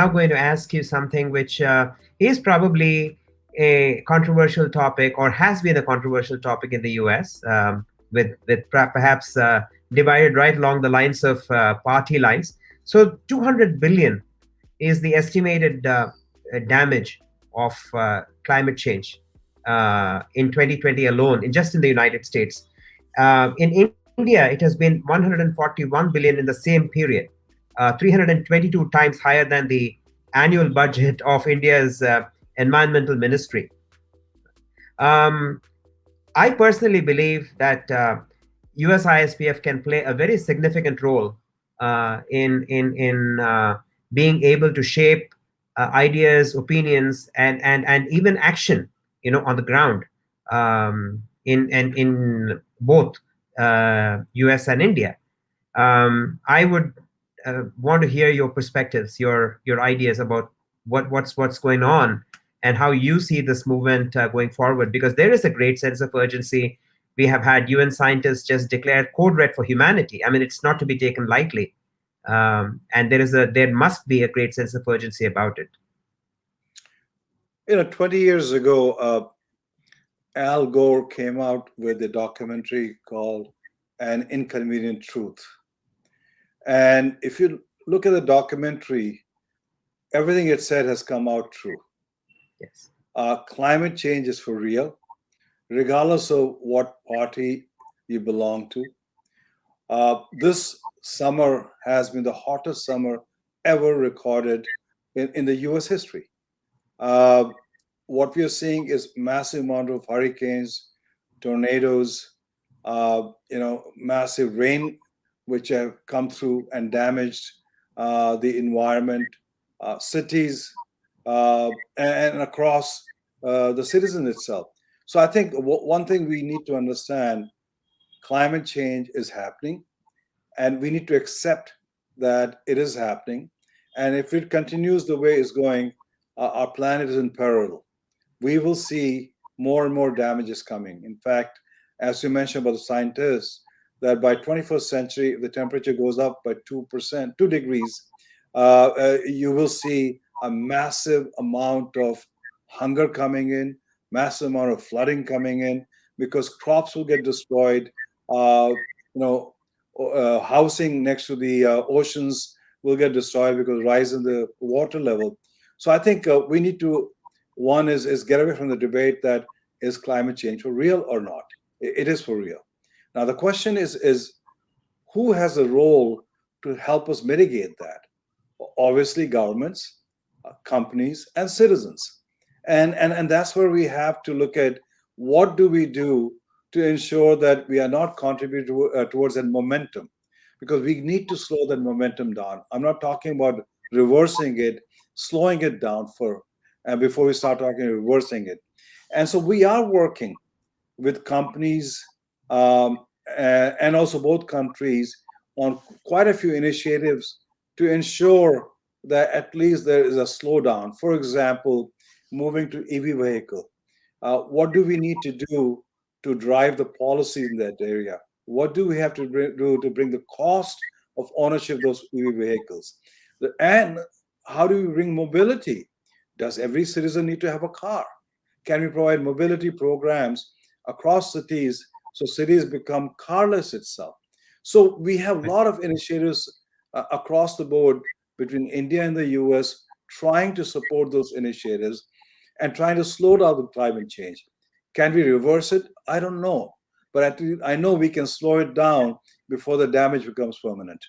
now going to ask you something which is probably a controversial topic, or has been a controversial topic in the US, with perhaps divided right along the lines of party lines. So 200 billion is the estimated damage of climate change in 2020 alone, just in the United States. In India, it has been 141 billion in the same period, 322 times higher than the annual budget of India's environmental ministry. Um, I personally believe that USISPF can play a very significant role in being able to shape ideas, opinions, and even action, on the ground, in both US and India. I would want to hear your perspectives, your ideas about what's going on, and how you see this movement going forward, because there is a great sense of urgency. We have had UN scientists just declare code red for humanity. I mean, it's not to be taken lightly, and there must be a great sense of urgency about it. 20 years ago, Al Gore came out with a documentary called An Inconvenient Truth. And if you look at the documentary, everything it said has come out true. Yes. Climate change is for real, regardless of what party you belong to. This summer has been the hottest summer ever recorded in the US history. What we are seeing is massive amount of hurricanes, tornadoes, massive rain, which have come through and damaged the environment, cities, and across the citizen itself. So I think one thing we need to understand, climate change is happening, and we need to accept that it is happening. And if it continues the way it's going, our planet is in peril. We will see more and more damages coming. In fact, as you mentioned about the scientists, that by 21st century, if the temperature goes up by 2%, 2 degrees, you will see a massive amount of hunger coming in, massive amount of flooding coming in, because crops will get destroyed. Housing next to the oceans will get destroyed because rise in the water level. So I think we need to, one is get away from the debate that is climate change for real or not. It is for real. Now the question is who has a role to help us mitigate that? Obviously governments, companies, and citizens. And that's where we have to look at what do we do to ensure that we are not contributing towards that momentum, because we need to slow that momentum down. I'm not talking about reversing it, slowing it down before we start talking reversing it. And so we are working with companies and also both countries on quite a few initiatives to ensure that at least there is a slowdown. For example, moving to EV vehicle. What do we need to do to drive the policy in that area? What do we have to do to bring the cost of ownership of those EV vehicles? And how do we bring mobility? Does every citizen need to have a car? Can we provide mobility programs across cities so cities become carless itself? So we have a lot of initiatives across the board between India and the US trying to support those initiatives and trying to slow down the climate change. Can we reverse it? I don't know. But I know we can slow it down before the damage becomes permanent.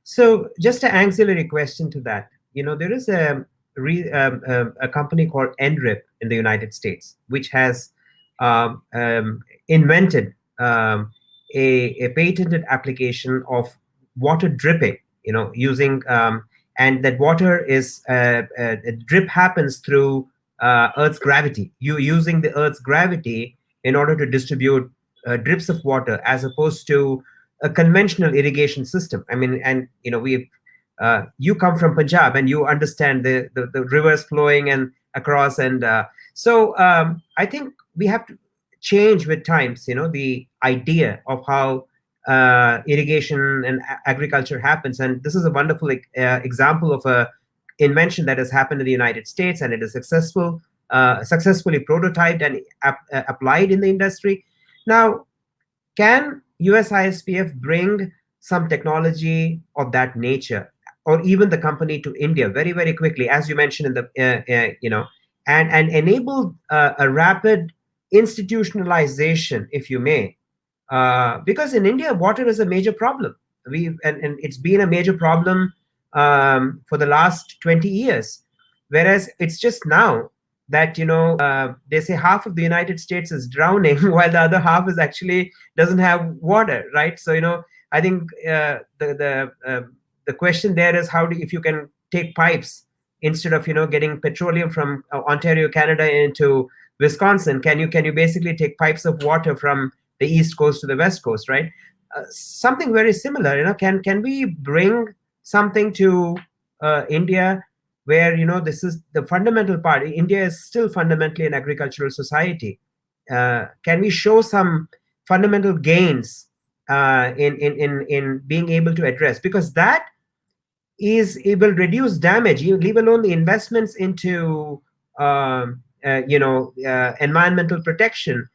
So just an auxiliary question to that. There is a company called NRIP in the United States, which has invented a patented application of water dripping, using, and that water is, drip happens through Earth's gravity. You're using the Earth's gravity in order to distribute drips of water, as opposed to a conventional irrigation system. I mean, and you come from Punjab and you understand the rivers flowing and across, and so I think we have to change with times. The idea of how irrigation and agriculture happens, and this is a wonderful example of a invention that has happened in the United States, and it is successfully prototyped and applied in the industry. Now, can USISPF bring some technology of that nature, or even the company, to India very, very quickly, as you mentioned in the and enable a rapid institutionalization, if you may, because in India, water is a major problem. And it's been a major problem for the last 20 years, whereas it's just now that they say half of the United States is drowning while the other half is actually doesn't have water, right? So I think the question there is, if you can take pipes instead of getting petroleum from Ontario, Canada into Wisconsin, can you basically take pipes of water from the East Coast to the West Coast, right? Something very similar, can we bring something to India, where this is the fundamental part. India is still fundamentally an agricultural society. Can we show some fundamental gains in being able to address, because that it will reduce damage, you leave alone the investments into environmental protection.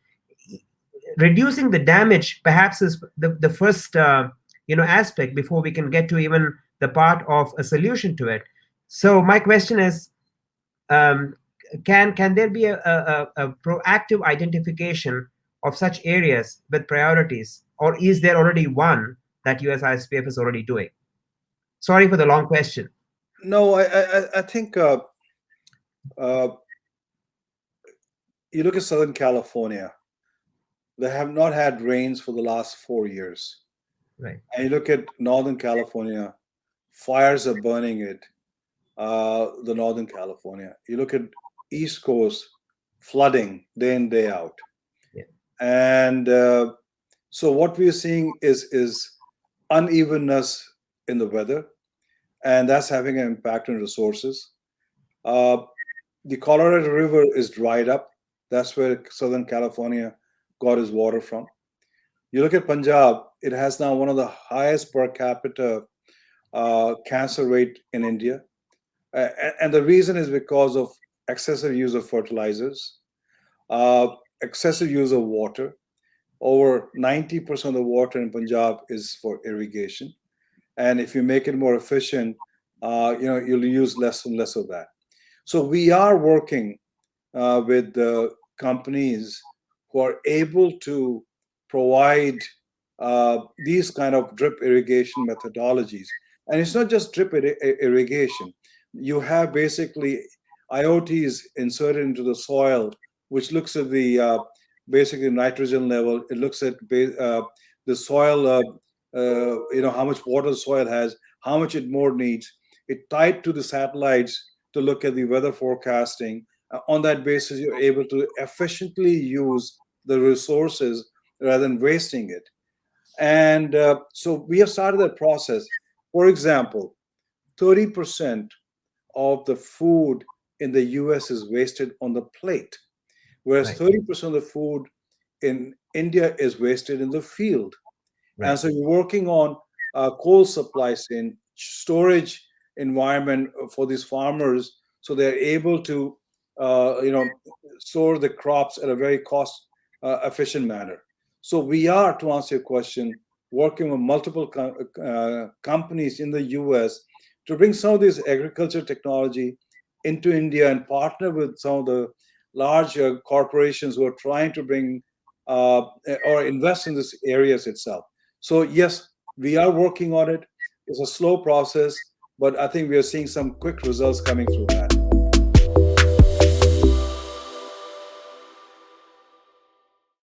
Reducing the damage perhaps is the first aspect before we can get to even the part of a solution to it. So my question is, can there be a proactive identification of such areas with priorities, or is there already one that USISPF is already doing? Sorry for the long question. No, I think you look at Southern California, they have not had rains for the last 4 years. Right. And you look at Northern California, fires are burning it, the Northern California. You look at East Coast, flooding day in, day out. Yeah. And so what we're seeing is unevenness in the weather, and that's having an impact on resources. The Colorado River is dried up. That's where Southern California got its water from. You look at Punjab, it has now one of the highest per capita cancer rate in India. And the reason is because of excessive use of fertilizers, excessive use of water. Over 90% of the water in Punjab is for irrigation. And if you make it more efficient, you'll use less and less of that. So we are working with the companies who are able to provide these kind of drip irrigation methodologies. And it's not just drip irrigation. You have basically IoTs inserted into the soil, which looks at the basically nitrogen level. It looks at the soil, how much water the soil has, how much it more needs. It tied to the satellites to look at the weather forecasting. On that basis, you're able to efficiently use the resources rather than wasting it. And so we have started that process. For example, 30% of the food in the US is wasted on the plate, whereas 30% of the food in India is wasted in the field. Right. And so you're working on cold supply chain, storage environment for these farmers, so they're able to store the crops at a very cost efficient manner. So we are, to answer your question, working with multiple companies in the US to bring some of this agriculture technology into India and partner with some of the large corporations who are trying to bring or invest in these areas itself. So yes, we are working on it. It's a slow process, but I think we are seeing some quick results coming through that.